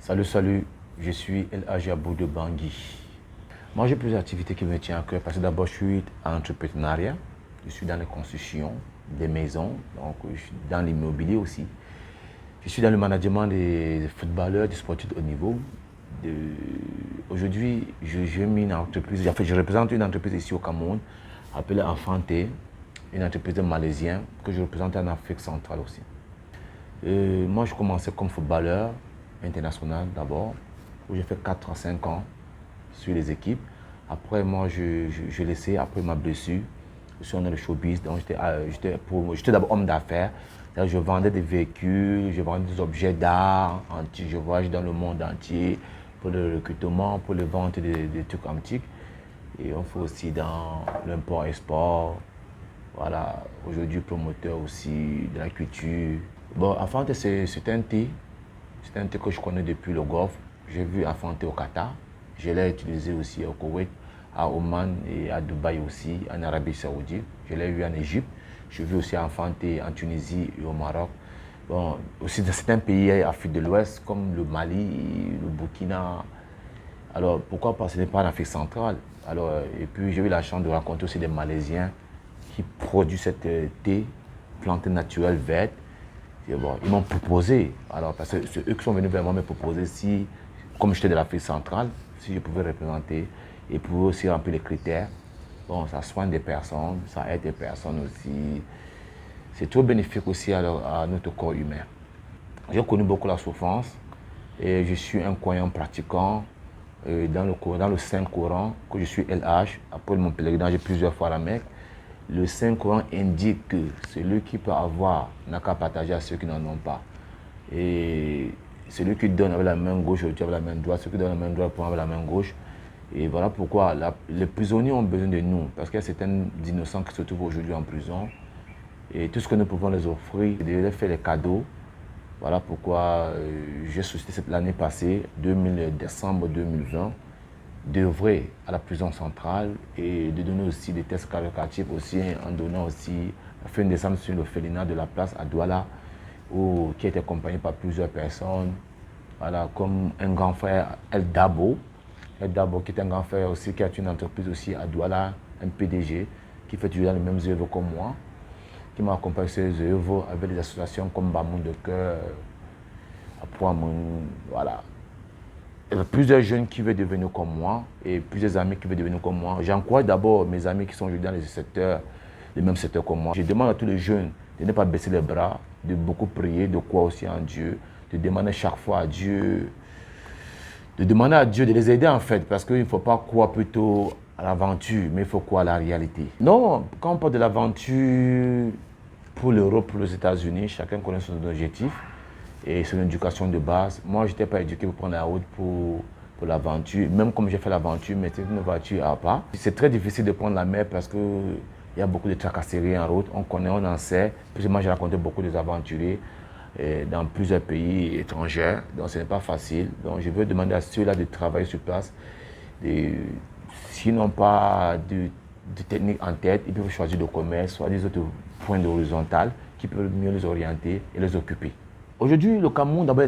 Salut, je suis El Hadji Abdou Bangui. Moi, j'ai plusieurs activités qui me tiennent à cœur parce que d'abord, je suis en entrepreneuriat, je suis dans les constructions des maisons, donc je suis dans l'immobilier aussi. Je suis dans le management des footballeurs, des sportifs de haut niveau. Aujourd'hui, j'ai mis une entreprise, en fait, je représente une entreprise ici au Cameroun, appelée Enfante, une entreprise de Malaisien que je représente en Afrique centrale aussi. Moi, je commençais comme footballeur international d'abord, où j'ai fait 4 à 5 ans sur les équipes. Après, moi, je laissé, après ma blessure, je suis dans le showbiz, donc j'étais d'abord homme d'affaires. Je vendais des véhicules, je vendais des objets d'art, je voyageais dans le monde entier pour le recrutement, pour les ventes des trucs antiques. Et on fait aussi dans l'import-export. Voilà, aujourd'hui promoteur aussi de la culture. Bon, Enfante, c'est un thé. C'est un thé que je connais depuis le Golfe. J'ai vu Enfante au Qatar. Je l'ai utilisé aussi au Koweït, à Oman et à Dubaï aussi, en Arabie Saoudite. Je l'ai vu en Égypte. J'ai vu aussi Enfante en Tunisie et au Maroc. Bon, aussi dans certains pays d'Afrique de l'Ouest, comme le Mali, le Burkina. Alors, pourquoi pas, ce n'est pas en Afrique centrale. Alors, et puis, j'ai eu la chance de rencontrer aussi des Malaisiens qui produisent cette thé, plante naturelle verte. Et bon, ils m'ont proposé, alors, parce que c'est eux qui sont venus vers moi me proposer si, comme j'étais de l'Afrique centrale, si je pouvais représenter et pouvais aussi remplir les critères. Bon, ça soigne des personnes, ça aide des personnes aussi. C'est trop bénéfique aussi à notre corps humain. J'ai connu beaucoup la souffrance et je suis un croyant pratiquant dans le Saint-Coran, que je suis LH. Après mon pèlerinage plusieurs fois à la Mecque, le Saint-Coran indique que celui qui peut avoir n'a qu'à partager à ceux qui n'en ont pas. Et celui qui donne avec la main gauche, avec la main droite, ceux qui donnent la main droite pour avec la main gauche. Et voilà pourquoi les prisonniers ont besoin de nous, parce qu'il y a certains innocents qui se trouvent aujourd'hui en prison. Et tout ce que nous pouvons les offrir, c'est de leur faire les cadeaux. Voilà pourquoi j'ai sollicité l'année passée, décembre 2020, d'œuvrer à la prison centrale et de donner aussi des tests qualitatifs aussi, en donnant aussi fin décembre sur le félinat de la place à Douala, qui a été accompagné par plusieurs personnes, voilà, comme un grand frère El Dabo, qui est un grand frère aussi, qui a une entreprise aussi à Douala, un PDG, qui fait toujours les mêmes œuvres comme moi, qui m'a accompagné sur les œuvres avec des associations comme Bamoun de Cœur, voilà. Il y a plusieurs jeunes qui veulent devenir comme moi et plusieurs amis qui veulent devenir comme moi. J'encourage d'abord mes amis qui sont dans les mêmes secteurs comme moi. Je demande à tous les jeunes de ne pas baisser les bras, de beaucoup prier, de croire aussi en Dieu, de demander chaque fois à Dieu, de demander à Dieu de les aider en fait, parce qu'il ne faut pas croire plutôt à l'aventure, mais il faut croire à la réalité. Non, quand on parle de l'aventure pour l'Europe, pour les États-Unis, chacun connaît son objectif. Et c'est une éducation de base. Moi, je n'étais pas éduqué pour prendre la route pour l'aventure. Même comme j'ai fait l'aventure, mais c'est une voiture à pas. C'est très difficile de prendre la mer parce qu'il y a beaucoup de tracasseries en route. On connaît, on en sait. Puis moi, j'ai rencontré beaucoup d'aventuriers dans plusieurs pays étrangers. Donc, ce n'est pas facile. Donc, je veux demander à ceux-là de travailler sur place. S'ils n'ont pas de technique en tête, ils peuvent choisir le commerce, soit des autres points d'horizontale qui peuvent mieux les orienter et les occuper. Aujourd'hui, le Cameroun, d'abord,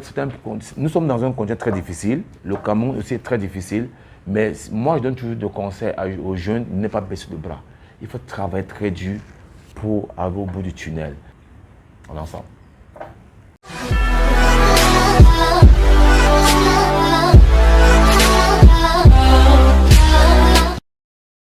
nous sommes dans un contexte très difficile. Le Cameroun aussi est très difficile. Mais moi, je donne toujours des conseils aux jeunes de ne pas baisser le bras. Il faut travailler très dur pour aller au bout du tunnel. On est ensemble.